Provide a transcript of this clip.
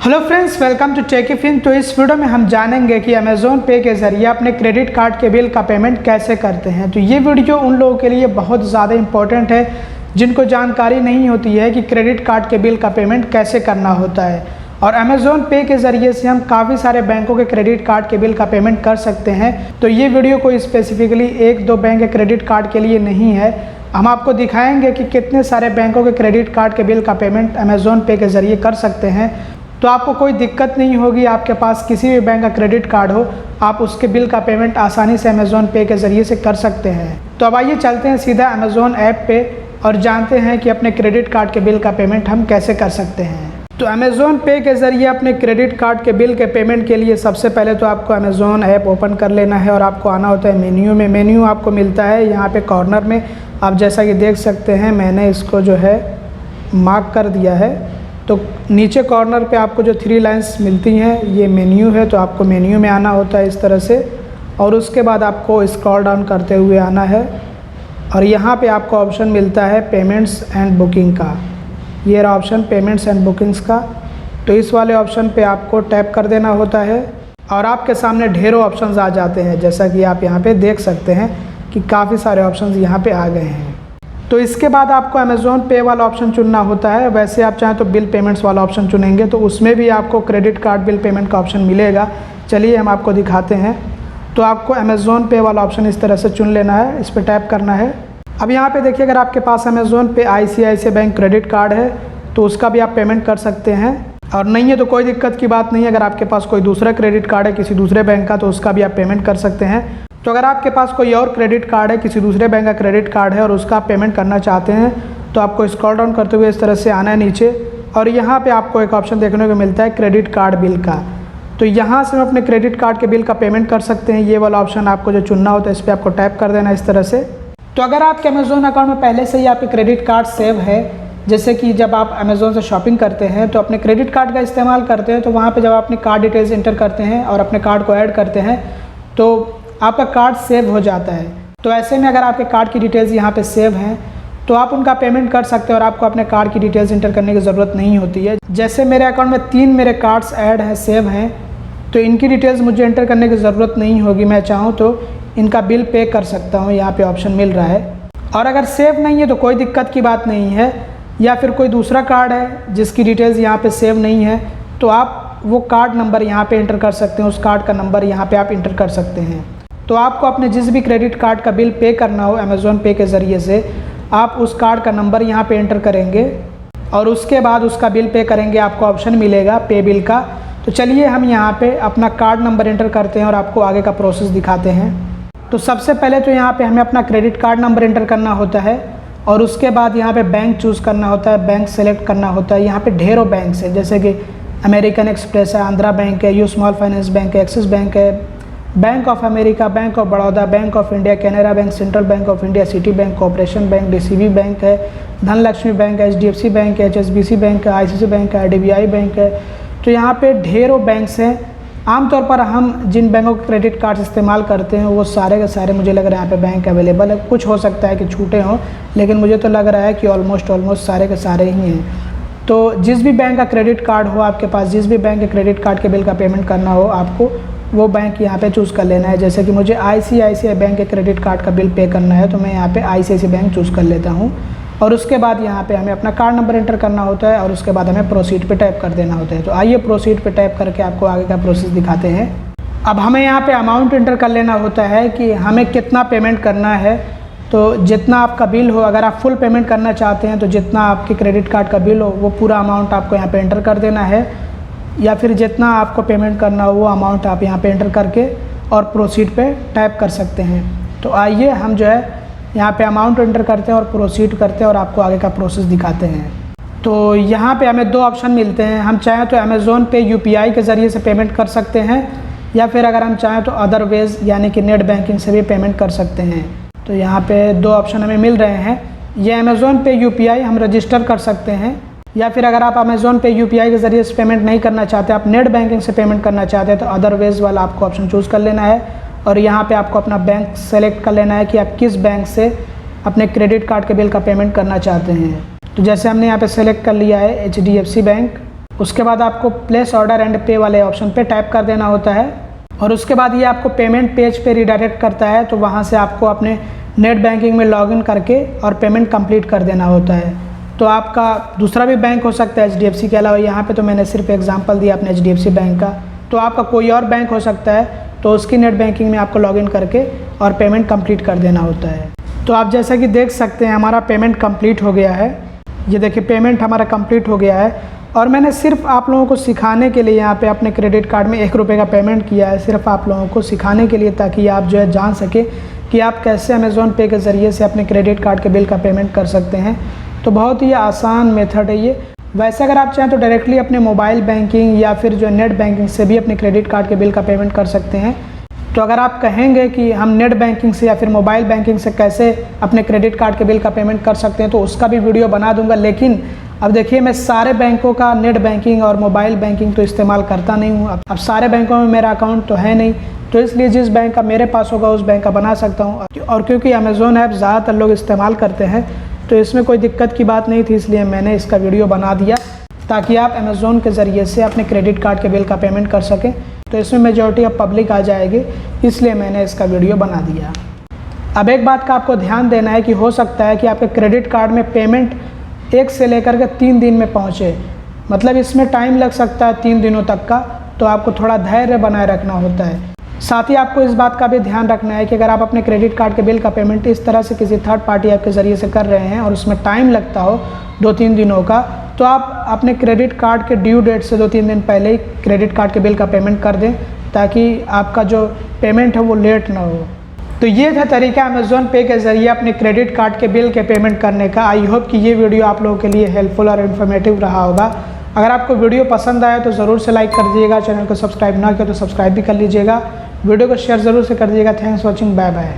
Hello friends, welcome to Techifin. तो इस video में हम जानेंगे कि अमेज़ॉन पे के ज़रिए अपने क्रेडिट कार्ड के बिल का पेमेंट कैसे करते हैं। तो ये वीडियो उन लोगों के लिए बहुत ज़्यादा इम्पोर्टेंट है जिनको जानकारी नहीं होती है कि क्रेडिट कार्ड के बिल का पेमेंट कैसे करना होता है। और अमेज़ॉन पे के ज़रिए से हम काफ़ी सारे बैंकों के क्रेडिट कार्ड के बिल का पेमेंट कर सकते हैं। तो ये वीडियो कोई स्पेसिफिकली एक दो बैंक के क्रेडिट कार्ड के लिए नहीं है। हम आपको दिखाएंगे कि कितने सारे बैंकों के क्रेडिट कार्ड के बिल का पेमेंट अमेज़ॉन पे के ज़रिए कर सकते हैं। तो आपको कोई दिक्कत नहीं होगी। आपके पास किसी भी बैंक का क्रेडिट कार्ड हो, आप उसके बिल का पेमेंट आसानी से अमेज़ॉन पे के ज़रिए से कर सकते हैं। तो अब आइए चलते हैं सीधा अमेज़ॉन ऐप पे और जानते हैं कि अपने क्रेडिट कार्ड के बिल का पेमेंट हम कैसे कर सकते हैं। तो अमेज़ॉन पे के ज़रिए अपने क्रेडिट कार्ड के बिल के पेमेंट के लिए सबसे पहले तो आपको अमेज़ॉन ऐप ओपन कर लेना है और आपको आना होता है मेन्यू में। मेन्यू आपको मिलता है यहाँ पे कॉर्नर में। आप जैसा कि देख सकते हैं, मैंने इसको जो है मार्क कर दिया है। तो नीचे कॉर्नर पे आपको जो 3 लाइंस मिलती हैं, ये मेन्यू है। तो आपको मेन्यू में आना होता है इस तरह से, और उसके बाद आपको स्क्रॉल डाउन करते हुए आना है और यहाँ पे आपको ऑप्शन मिलता है पेमेंट्स एंड बुकिंग का। ये रहा ऑप्शन पेमेंट्स एंड बुकिंग्स का। तो इस वाले ऑप्शन पे आपको टैप कर देना होता है और आपके सामने ढेरों ऑप्शंस आ जाते हैं। जैसा कि आप यहाँ पे देख सकते हैं कि काफ़ी सारे ऑप्शंस यहाँ पे आ गए हैं। तो इसके बाद आपको अमेज़ॉन पे वाला ऑप्शन चुनना होता है। वैसे आप चाहें तो बिल पेमेंट्स वाला ऑप्शन चुनेंगे तो उसमें भी आपको क्रेडिट कार्ड बिल पेमेंट का ऑप्शन मिलेगा। चलिए हम आपको दिखाते हैं। तो आपको अमेज़ॉन पे वाला ऑप्शन इस तरह से चुन लेना है, इस पर टैप करना है। अब यहाँ पे देखिए, अगर आपके पास अमेज़ॉन पे ICICI बैंक क्रेडिट कार्ड है तो उसका भी आप पेमेंट कर सकते हैं, और नहीं है तो कोई दिक्कत की बात नहीं है। अगर आपके पास कोई दूसरा क्रेडिट कार्ड है किसी दूसरे बैंक का तो उसका भी आप पेमेंट कर सकते हैं। तो अगर आपके पास कोई और क्रेडिट कार्ड है, किसी दूसरे बैंक का क्रेडिट कार्ड है और उसका आप पेमेंट करना चाहते हैं, तो आपको स्क्रॉल डाउन करते हुए इस तरह से आना है नीचे, और यहाँ पे आपको एक ऑप्शन देखने को मिलता है क्रेडिट कार्ड बिल का। तो यहाँ से हम अपने क्रेडिट कार्ड के बिल का पेमेंट कर सकते हैं। ये वाला ऑप्शन आपको जो चुनना होता है, इस पर आपको टैप कर देना इस तरह से। तो अगर आपके अमेज़ॉन अकाउंट में पहले से ही आपके क्रेडिट कार्ड सेव है, जैसे कि जब आप अमेज़ॉन से शॉपिंग करते हैं तो अपने क्रेडिट कार्ड का इस्तेमाल करते हैं, तो वहाँ पर जब आप अपनी कार्ड डिटेल्स इंटर करते हैं और अपने कार्ड को ऐड करते हैं तो आपका कार्ड सेव हो जाता है। तो ऐसे में अगर आपके कार्ड की डिटेल्स यहाँ पे सेव हैं तो आप उनका पेमेंट कर सकते हैं और आपको अपने कार्ड की डिटेल्स इंटर करने की ज़रूरत नहीं होती है। जैसे मेरे अकाउंट में 3 मेरे कार्ड्स ऐड हैं, सेव हैं, तो इनकी डिटेल्स मुझे इंटर करने की ज़रूरत नहीं होगी। मैं चाहूँ तो इनका बिल पे कर सकता हूँ, यहाँ पर ऑप्शन मिल रहा है। और अगर सेव नहीं है तो कोई दिक्कत की बात नहीं है, या फिर कोई दूसरा कार्ड है जिसकी डिटेल्स यहाँ पर सेव नहीं है तो आप वो कार्ड नंबर यहाँ पर इंटर कर सकते हैं। उस कार्ड का नंबर यहाँ पर आप इंटर कर सकते हैं। तो आपको अपने जिस भी क्रेडिट कार्ड का बिल पे करना हो अमेज़ॉन पे के ज़रिए से, आप उस कार्ड का नंबर यहाँ पे एंटर करेंगे और उसके बाद उसका बिल पे करेंगे। आपको ऑप्शन मिलेगा पे बिल का। तो चलिए हम यहाँ पे अपना कार्ड नंबर एंटर करते हैं और आपको आगे का प्रोसेस दिखाते हैं। तो सबसे पहले तो यहाँ पे हमें अपना क्रेडिट कार्ड नंबर एंटर करना होता है और उसके बाद यहाँ पे बैंक चूज़ करना होता है, बैंक सेलेक्ट करना होता है। यहाँ पे ढेरों बैंक है, जैसे कि अमेरिकन एक्सप्रेस है, आंध्रा बैंक है, यू स्मॉल फाइनेंस बैंक है, एक्सिस बैंक है, bank of America, bank of Baroda, bank of India, Canara bank, central bank of India, city bank, corporation bank, DCB bank है, धनलक्ष्मी बैंक है, HDFC बैंक है, HSBC bank है, ICICI bank है, IDBI bank है। तो यहाँ पे ढेरों बैंक्स हैं। आमतौर पर हम जिन बैंकों के क्रेडिट कार्ड इस्तेमाल करते हैं वो सारे के सारे मुझे लग रहा है यहाँ पे बैंक अवेलेबल है। कुछ हो सकता है कि छूटे हों, लेकिन मुझे तो लग रहा है कि ऑलमोस्ट सारे के सारे ही हैं। तो जिस भी बैंक का क्रेडिट कार्ड हो आपके पास, जिस भी बैंक के क्रेडिट कार्ड के बिल का पेमेंट करना हो, आपको वो बैंक यहाँ पे चूज़ कर लेना है। जैसे कि मुझे ICICI बैंक के क्रेडिट कार्ड का बिल पे करना है तो मैं यहाँ पे ICICI बैंक चूज़ कर लेता हूँ, और उसके बाद यहाँ पे हमें अपना कार्ड नंबर एंटर करना होता है और उसके बाद हमें प्रोसीड पे टैप कर देना होता है। तो आइए प्रोसीड पे टैप करके आपको आगे का प्रोसेस दिखाते हैं। अब हमें यहाँ पर अमाउंट एंटर कर लेना होता है कि हमें कितना पेमेंट करना है। तो जितना आपका बिल हो, अगर आप फुल पेमेंट करना चाहते हैं तो जितना आपके क्रेडिट कार्ड का बिल हो वो पूरा अमाउंट आपको यहाँ पर एंटर कर देना है, या फिर जितना आपको पेमेंट करना हो वो अमाउंट आप यहाँ पे एंटर करके और प्रोसीड पे टैप कर सकते हैं। तो आइए हम जो है यहाँ पे अमाउंट एंटर करते हैं और प्रोसीड करते हैं और आपको आगे का प्रोसेस दिखाते हैं। तो यहाँ पे हमें 2 ऑप्शन मिलते हैं। हम चाहें तो अमेज़ॉन पे UPI के ज़रिए से पेमेंट कर सकते हैं, या फिर अगर हम चाहें तो अदरवाइज़ यानी कि नेट बैंकिंग से भी पेमेंट कर सकते हैं। तो यहाँ पे 2 ऑप्शन हमें मिल रहे हैं। ये अमेज़ॉन पे UPI हम रजिस्टर कर सकते हैं, या फिर अगर आप अमेज़ॉन पे UPI के ज़रिए से पेमेंट नहीं करना चाहते, आप नेट बैंकिंग से पेमेंट करना चाहते हैं, तो अदरवाइज़ वाला आपको ऑप्शन चूज़ कर लेना है और यहाँ पे आपको अपना बैंक सेलेक्ट कर लेना है कि आप किस बैंक से अपने क्रेडिट कार्ड के बिल का पेमेंट करना चाहते हैं। तो जैसे हमने यहाँ पे सेलेक्ट कर लिया है HDFC बैंक, उसके बाद आपको प्लेस ऑर्डर एंड पे वाले ऑप्शन पे टैप कर देना होता है और उसके बाद ये आपको पेमेंट पेज पे रिडायरेक्ट करता है। तो वहाँ से आपको अपने नेट बैंकिंग में लॉगिन करके और पेमेंट कंप्लीट कर देना होता है। तो आपका दूसरा भी बैंक हो सकता है HDFC के अलावा, यहाँ पे तो मैंने सिर्फ एग्जांपल दिया अपने HDFC बैंक का। तो आपका कोई और बैंक हो सकता है, तो उसकी नेट बैंकिंग में आपको लॉगिन करके और पेमेंट कंप्लीट कर देना होता है। तो आप जैसा कि देख सकते हैं हमारा पेमेंट कंप्लीट हो गया है। ये देखिए पेमेंट हमारा कंप्लीट हो गया है और मैंने सिर्फ आप लोगों को सिखाने के लिए यहाँ पे अपने क्रेडिट कार्ड में 1 रुपये का पेमेंट किया है, सिर्फ आप लोगों को सिखाने के लिए, ताकि आप जो है जान सके कि आप कैसे अमेज़ॉन पे के ज़रिए से अपने क्रेडिट कार्ड के बिल का पेमेंट कर सकते हैं। तो बहुत ही आसान मेथड है ये। वैसे अगर आप चाहें तो डायरेक्टली अपने मोबाइल बैंकिंग या फिर जो नेट बैंकिंग से भी अपने क्रेडिट कार्ड के बिल का पेमेंट कर सकते हैं। तो अगर आप कहेंगे कि हम नेट बैंकिंग से या फिर मोबाइल बैंकिंग से कैसे अपने क्रेडिट कार्ड के बिल का पेमेंट कर सकते हैं, तो उसका भी वीडियो बना दूंगा। लेकिन अब देखिए मैं सारे बैंकों का नेट बैंकिंग और मोबाइल बैंकिंग तो इस्तेमाल करता नहीं हूँ। अब सारे बैंकों में मेरा अकाउंट तो है नहीं, तो इसलिए जिस बैंक का मेरे पास होगा उस बैंक का बना सकता हूँ। और क्योंकि अमेज़ॉन ऐप ज़्यादातर लोग इस्तेमाल करते हैं तो इसमें कोई दिक्कत की बात नहीं थी, इसलिए मैंने इसका वीडियो बना दिया ताकि आप अमेज़ॉन के ज़रिए से अपने क्रेडिट कार्ड के बिल का पेमेंट कर सकें। तो इसमें मेजॉरिटी ऑफ पब्लिक आ जाएगी, इसलिए मैंने इसका वीडियो बना दिया। अब एक बात का आपको ध्यान देना है कि हो सकता है कि आपके क्रेडिट कार्ड में पेमेंट 1 से लेकर के 3 दिन में पहुँचे, मतलब इसमें टाइम लग सकता है 3 दिनों तक का। तो आपको थोड़ा धैर्य बनाए रखना होता है। साथ ही आपको इस बात का भी ध्यान रखना है कि अगर आप अपने क्रेडिट कार्ड के बिल का पेमेंट इस तरह से किसी थर्ड पार्टी ऐप के ज़रिए से कर रहे हैं और उसमें टाइम लगता हो 2-3 दिनों का, तो आप अपने क्रेडिट कार्ड के ड्यू डेट से 2-3 दिन पहले ही क्रेडिट कार्ड के बिल का पेमेंट कर दें, ताकि आपका जो पेमेंट है वो लेट ना हो। तो ये था तरीका अमेज़ॉन पे के ज़रिए अपने क्रेडिट कार्ड के बिल के पेमेंट करने का। आई होप कि ये वीडियो आप लोगों के लिए हेल्पफुल और इन्फॉर्मेटिव रहा होगा। अगर आपको वीडियो पसंद आया तो ज़रूर से लाइक कर दीजिएगा, चैनल को सब्सक्राइब ना किया तो सब्सक्राइब भी कर लीजिएगा, वीडियो को शेयर ज़रूर से कर दीजिएगा। Thanks for watching, bye bye.